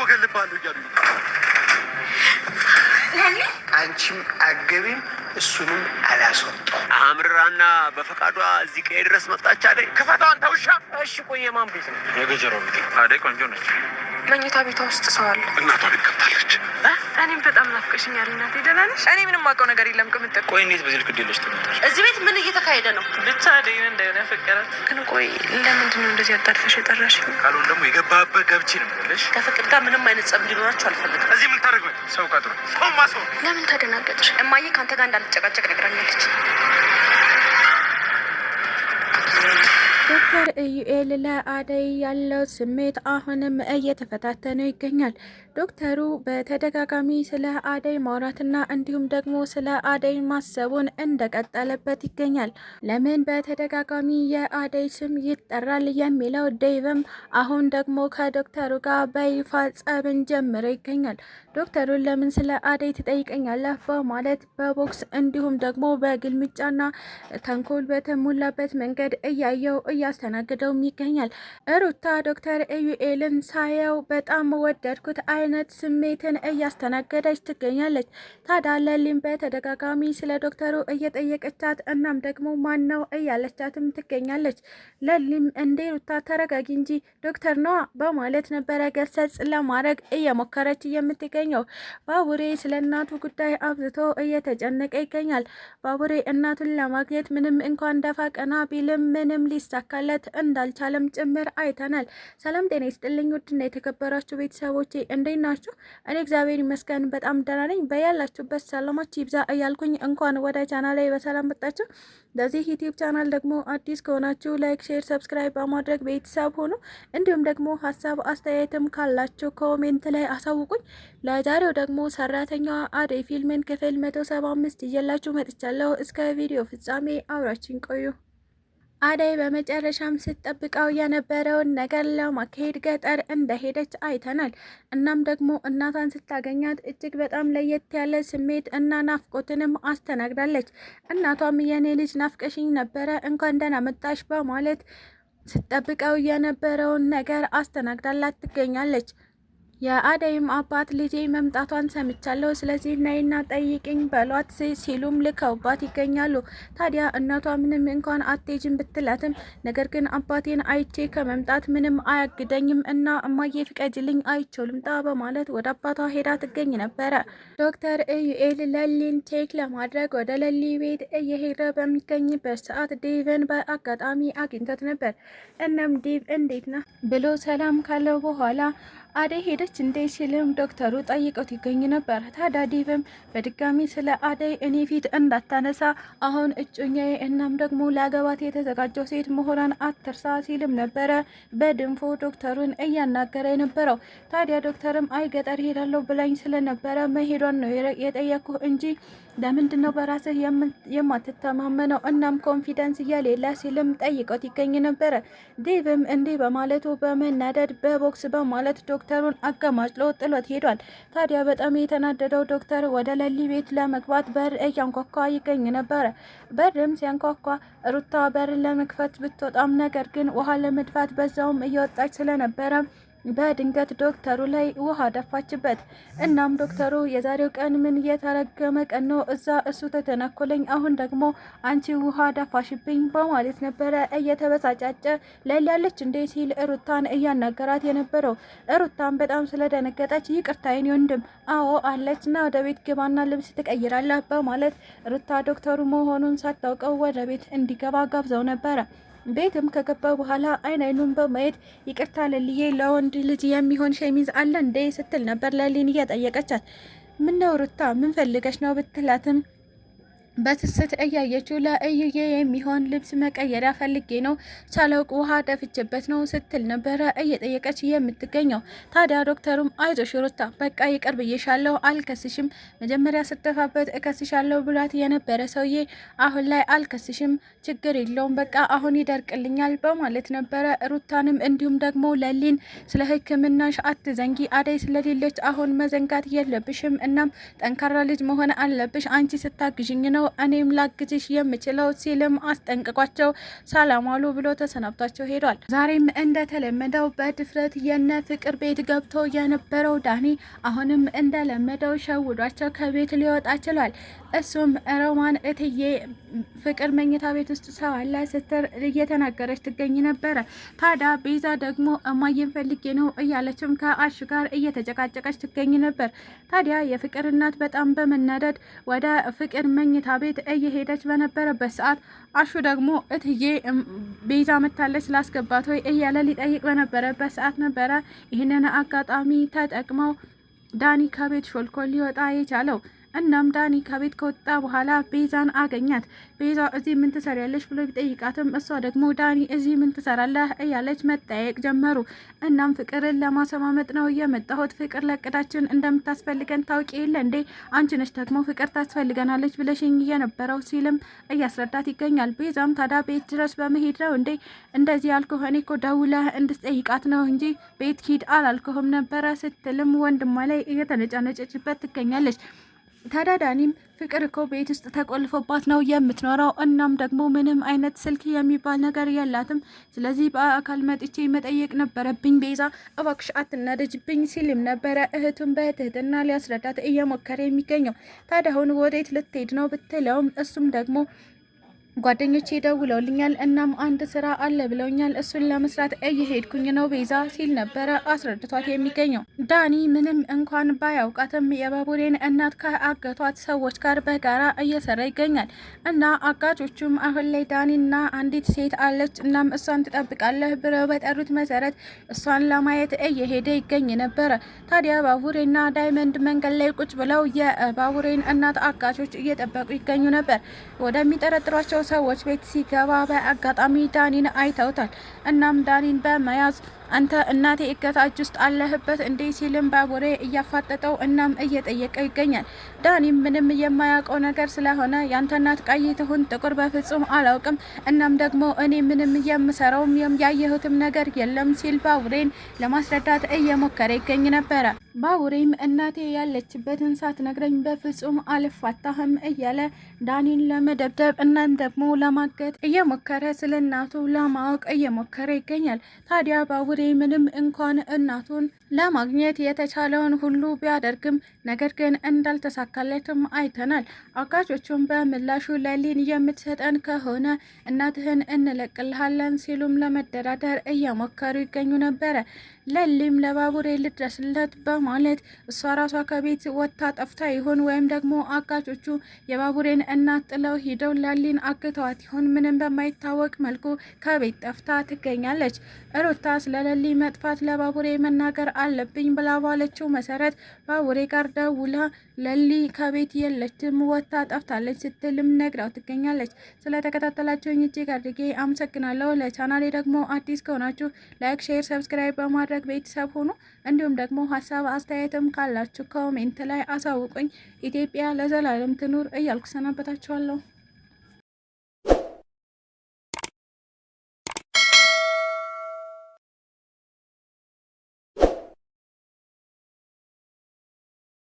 እገልብሃለሁ እያሉ አንቺም አገቢም እሱንም አላስወጣው። አምርራና በፈቃዷ እዚህ ቀይ ድረስ መጣች አይደል? ክፈተው አንተ ውሻ። እሺ ቆይ የማን ቤት ነው? የገጀራው ቤት። አደይ ቆንጆ ነች። መኝታ ቤቷ ውስጥ ሰው አለ። እናቷ ቤት ገብታለች። እኔም በጣም ናፍቀሽኛል እናቴ። ደህና ነሽ? እኔ ምንም አውቀው ነገር የለም። ቅምጥል ቆይ እንዴት በዚህ ልክ ግዴለሽ ትመጣለሽ? እዚህ ቤት ምን እየተካሄደ ነው? ብቻ አደይን እንደሆነ ፈቀራት። ግን ቆይ ለምንድን ነው እንደዚህ አጣድፈሽ የጠራሽኝ? ካልሆነ ደግሞ የገባህበት ገብቼ ነው የምልሽ። ከፍቅር ጋር ምንም አይነት ጸብ እንዲኖራችሁ አልፈልግም። እዚህ ምን ታደርግ ነው? ሰው ቀጥሮ ሰው ማሰው። ለምን ተደናገጥሽ? እማዬ ከአንተ ጋር እንዳልጨቃጨቅ ነግራኛለች። ዶክተር ኢዩኤል ለአደይ ያለው ስሜት አሁንም እየተፈታተነው ይገኛል። ዶክተሩ በተደጋጋሚ ስለ አደይ ማውራትና እንዲሁም ደግሞ ስለ አደይ ማሰቡን እንደቀጠለበት ይገኛል። ለምን በተደጋጋሚ የአደይ ስም ይጠራል የሚለው ዴቭም አሁን ደግሞ ከዶክተሩ ጋር በይፋ ጸብን ጀምሮ ይገኛል። ዶክተሩን ለምን ስለ አደይ ትጠይቀኛለህ በማለት በቦክስ እንዲሁም ደግሞ በግልምጫና ተንኮል በተሞላበት መንገድ እያየው እያስተናግደውም ይገኛል። ሩታ ዶክተር ኢዩኤልን ሳየው በጣም ወደድኩት አይነት ስሜትን እያስተናገደች ትገኛለች። ታዲያ ለሊም በተደጋጋሚ ስለ ዶክተሩ እየጠየቀቻት እናም ደግሞ ማን ነው እያለቻትም ትገኛለች። ለሊም እንዴ ሩታ ተረጋጊ እንጂ ዶክተር ነዋ በማለት ነበረ ገሰጽ ለማድረግ እየሞከረች የምትገኘው። ባቡሬ ስለ እናቱ ጉዳይ አብዝቶ እየተጨነቀ ይገኛል። ባቡሬ እናቱን ለማግኘት ምንም እንኳን ደፋ ቀና ቢልም ምንም ሊሳካለት እንዳልቻለም ጭምር አይተናል። ሰላም ጤና ይስጥልኝ ውድና የተከበራችሁ ቤተሰቦቼ እንዴት ናችሁ? እኔ እግዚአብሔር ይመስገን በጣም ደህና ነኝ። በያላችሁበት ሰላማችሁ ይብዛ እያልኩኝ እንኳን ወደ ቻናሌ በሰላም መጣችሁ። ለዚህ ዩቲዩብ ቻናል ደግሞ አዲስ ከሆናችሁ ላይክ፣ ሼር፣ ሰብስክራይብ በማድረግ ቤተሰብ ሆኑ። እንዲሁም ደግሞ ሀሳብ አስተያየትም ካላችሁ ኮሜንት ላይ አሳውቁኝ። ለዛሬው ደግሞ ሰራተኛዋ አደይ ፊልምን ክፍል 175 ይዤላችሁ መጥቻለሁ። እስከ ቪዲዮ ፍጻሜ አብራችን ቆዩ። አደይ በመጨረሻም ስትጠብቀው የነበረውን ነገር ለማካሄድ ገጠር እንደሄደች አይተናል። እናም ደግሞ እናቷን ስታገኛት እጅግ በጣም ለየት ያለ ስሜት እና ናፍቆትንም አስተናግዳለች። እናቷም የኔ ልጅ ናፍቀሽኝ ነበረ እንኳን ደህና መጣሽ በማለት ስትጠብቀው የነበረውን ነገር አስተናግዳላት ትገኛለች። የአደይም አባት ልጄ መምጣቷን ሰምቻለሁ፣ ስለዚህ ነይና ጠይቅኝ በሏት ሲሉም ልከውባት ይገኛሉ። ታዲያ እናቷ ምንም እንኳን አትሄጂም ብትላትም ነገር ግን አባቴን አይቼ ከመምጣት ምንም አያግደኝም እና እማዬ ፍቀጅልኝ አይቼው ልምጣ በማለት ወደ አባቷ ሄዳ ትገኝ ነበረ። ዶክተር ኢዩኤል ለሊን ቼክ ለማድረግ ወደ ለሊ ቤት እየሄደ በሚገኝበት ሰዓት ዴቭን በአጋጣሚ አግኝቶት ነበር። እናም ዴቭ እንዴት ነህ ብሎ ሰላም ካለው በኋላ አደይ ሄደች እንዴ ሲልም ዶክተሩ ጠይቀውት ይገኝ ነበር። ታዲያ ዴቭም በድጋሚ ስለ አደይ እኔ ፊት እንዳታነሳ አሁን እጮኛዬ እናም ደግሞ ለአገባት የተዘጋጀው ሴት መሆኗን አትርሳ ሲልም ነበረ በድንፎ ዶክተሩን እያናገረ የነበረው። ታዲያ ዶክተርም አይ ገጠር ሄዳለሁ ብላኝ ስለነበረ መሄዷን ነው የጠየኩ እንጂ ለምንድን ነው በራስህ የማትተማመነው እናም ኮንፊደንስ እያሌለ ሲልም ጠይቀውት ይገኝ ነበረ። ዴቭም እንዲህ በማለቱ በመናደድ በቦክስ በማለት ዶክተሩን አገማጭሎ ጥሎት ሄዷል። ታዲያ በጣም የተናደደው ዶክተር ወደ ለሊ ቤት ለመግባት በር እያንኳኳ ይገኝ ነበረ። በርም ሲያንኳኳ ሩታ በር ለመክፈት ብትወጣም ነገር ግን ውሃ ለመድፋት በዛውም እየወጣች ስለነበረ በድንገት ዶክተሩ ላይ ውሃ ደፋችበት። እናም ዶክተሩ የዛሬው ቀን ምን የተረገመ ቀን ነው፣ እዛ እሱ ተተናኮለኝ፣ አሁን ደግሞ አንቺ ውሃ ደፋሽብኝ በማለት ነበረ እየተበሳጫጨ ለሊያለች እንዴ ሲል ሩታን እያናገራት የነበረው። ሩታን በጣም ስለደነገጠች ይቅርታ የኔ ወንድም፣ አዎ አለች እና ወደ ቤት ግባና ልብስ ትቀይራለህ በማለት ሩታ ዶክተሩ መሆኑን ሳታውቀው ወደ ቤት እንዲገባ ጋብዘው ነበረ። ቤትም ከገባ በኋላ አይኑን በማየት ይቅርታ ለልዬ ለወንድ ልጅ የሚሆን ሸሚዝ አለ እንዴ ስትል ነበር ለሊን እየጠየቀቻት። ምን ነው ሩታ ምን ፈልገሽ ነው ብትላትም በትስት እያየችው ለእዩዬ የሚሆን ልብስ መቀየሪያ ፈልጌ ነው ሳላውቅ ውሃ ደፍችበት ነው ስትል ነበረ እየጠየቀች የምትገኘው። ታዲያ ዶክተሩም አይዞሽ ሩታ በቃ ይቅር ብዬሻለሁ፣ አልከስሽም፣ መጀመሪያ ስደፋበት እከስሻለሁ ብሏት የነበረ ሰውዬ አሁን ላይ አልከስሽም፣ ችግር የለውም በቃ አሁን ይደርቅልኛል በማለት ነበረ ሩታንም እንዲሁም ደግሞ ለሊን ስለ ሕክምናሽ አትዘንጊ፣ አደይ ስለሌለች አሁን መዘንጋት የለብሽም፣ እናም ጠንካራ ልጅ መሆን አለብሽ፣ አንቺ ስታግዥኝ ነው ነው እኔም ላግዝሽ የምችለው ሲልም አስጠንቅቋቸው ሰላም ዋሉ ብሎ ተሰናብቷቸው ሄዷል። ዛሬም እንደተለመደው በድፍረት የነ ፍቅር ቤት ገብቶ የነበረው ዳኒ አሁንም እንደለመደው ሸውዷቸው ከቤት ሊወጣ ችሏል። እሱም ሮማን እትዬ ፍቅር መኝታ ቤት ውስጥ ሰው አለ ስትር እየተናገረች ትገኝ ነበረ። ታዲያ ቤዛ ደግሞ እማዬን ፈልጌ ነው እያለችም ከአሹ ጋር እየተጨቃጨቀች ትገኝ ነበር። ታዲያ የፍቅር እናት በጣም በመናደድ ወደ ፍቅር መኝታ ቤት እየሄደች በነበረበት ሰዓት አሹ ደግሞ እትዬ ቤዛ መታለች ላስገባት ወይ እያለ ሊጠይቅ በነበረበት ሰዓት ነበረ ይህንን አጋጣሚ ተጠቅመው ዳኒ ከቤት ሾልኮ ሊወጣ የቻለው። እናም ዳኒ ከቤት ከወጣ በኋላ ቤዛን አገኛት። ቤዛ እዚህ ምን ትሰሪያለሽ ብሎ ቢጠይቃትም እሷ ደግሞ ዳኒ እዚህ ምን ትሰራለህ እያለች መጠየቅ ጀመሩ። እናም ፍቅርን ለማሰማመጥ ነው የመጣሁት፣ ፍቅር ለቅዳችን እንደምታስፈልገን ታውቂ የለ እንዴ? አንቺ ነሽ ደግሞ ፍቅር ታስፈልገናለች ብለሽኝ የነበረው ሲልም እያስረዳት ይገኛል። ቤዛም ታዲያ ቤት ድረስ በመሄድ ነው እንዴ እንደዚህ ያልኩህ? እኔ እኮ ደውለህ እንድትጠይቃት ነው እንጂ ቤት ሂድ አላልኩህም ነበረ ስትልም ወንድሟ ላይ እየተነጫነጨችበት ትገኛለች። ተዳዳኒም ፍቅር እኮ ቤት ውስጥ ተቆልፎባት ነው የምትኖረው። እናም ደግሞ ምንም አይነት ስልክ የሚባል ነገር የላትም። ስለዚህ በአካል መጥቼ መጠየቅ ነበረብኝ። ቤዛ እባክሽ አትናደጅብኝ ሲልም ነበረ እህቱን በትህትና ሊያስረዳት እየሞከረ የሚገኘው። ታዲያ አሁን ወዴት ልትሄድ ነው ብትለውም እሱም ደግሞ ጓደኞቼ ደውለውልኛል፣ እናም አንድ ስራ አለ ብለውኛል፣ እሱን ለመስራት እየሄድኩኝ ነው ቤዛ ሲል ነበረ አስረድቷት የሚገኘው። ዳኒ ምንም እንኳን ባያውቃትም የባቡሬን እናት ከአገቷት ሰዎች ጋር በጋራ እየሰራ ይገኛል እና አጋቾቹም አሁን ላይ ዳኒና አንዲት ሴት አለች፣ እናም እሷን ትጠብቃለህ ብለው በጠሩት መሰረት እሷን ለማየት እየሄደ ይገኝ ነበረ። ታዲያ ባቡሬና ዳይመንድ መንገድ ላይ ቁጭ ብለው የባቡሬን እናት አጋቾች እየጠበቁ ይገኙ ነበር። ወደሚጠረጥሯቸው ሰዎች ቤት ሲገባ በአጋጣሚ ዳኒን አይተውታል። እናም ዳኒን በመያዝ አንተ እናቴ እገታ እጅ ውስጥ አለህበት እንዴ ሲልም ባቡሬ እያፋጠጠው እናም እየጠየቀው ይገኛል። ዳኒም ምንም የማያውቀው ነገር ስለሆነ ያንተ እናት ቀይ ትሁን ጥቁር በፍጹም አላውቅም፣ እናም ደግሞ እኔ ምንም የምሰራውም ያየሁትም ነገር የለም ሲል ባቡሬን ለማስረዳት እየሞከረ ይገኝ ነበረ። ባቡሬም እናቴ ያለችበትን ሳትነግረኝ በፍጹም አልፋታህም እያለ ዳኒን ለመደብደብ እናም ደግሞ ለማገት እየሞከረ ስለ እናቱ ለማወቅ እየሞከረ ይገኛል። ታዲያ ባቡሬ ምንም እንኳን እናቱን ለማግኘት የተቻለውን ሁሉ ቢያደርግም ነገር ግን እንዳልተሳካለትም አይተናል። አጋቾቹም በምላሹ ለሊን የምትሰጠን ከሆነ እናትህን እንለቅልሃለን ሲሉም ለመደራደር እየሞከሩ ይገኙ ነበረ። ለሊም ለባቡሬ ልድረስለት በማለት እሷ ራሷ ከቤት ወጥታ ጠፍታ ይሆን ወይም ደግሞ አጋቾቹ የባቡሬን እናት ጥለው ሂደው ለሊን አግተዋት ይሆን ምንም በማይታወቅ መልኩ ከቤት ጠፍታ ትገኛለች። ሩታ ስለ ለሊ መጥፋት ለባቡሬ መናገር አለብኝ ብላ ባለችው መሰረት ባቡሬ ጋር ደውላ ለሊ ከቤት የለችም ወጥታ ጠፍታለች ስትልም ነግራው ትገኛለች። ስለተከታተላችሁኝ እጅግ አድርጌ አመሰግናለሁ። ለቻናሌ ደግሞ አዲስ ከሆናችሁ ላይክ፣ ሼር፣ ሰብስክራይብ በማድረግ ቤተሰብ ሆኑ። እንዲሁም ደግሞ ሀሳብ አስተያየትም ካላችሁ ኮሜንት ላይ አሳውቁኝ። ኢትዮጵያ ለዘላለም ትኑር እያልኩ ሰናበታችኋለሁ።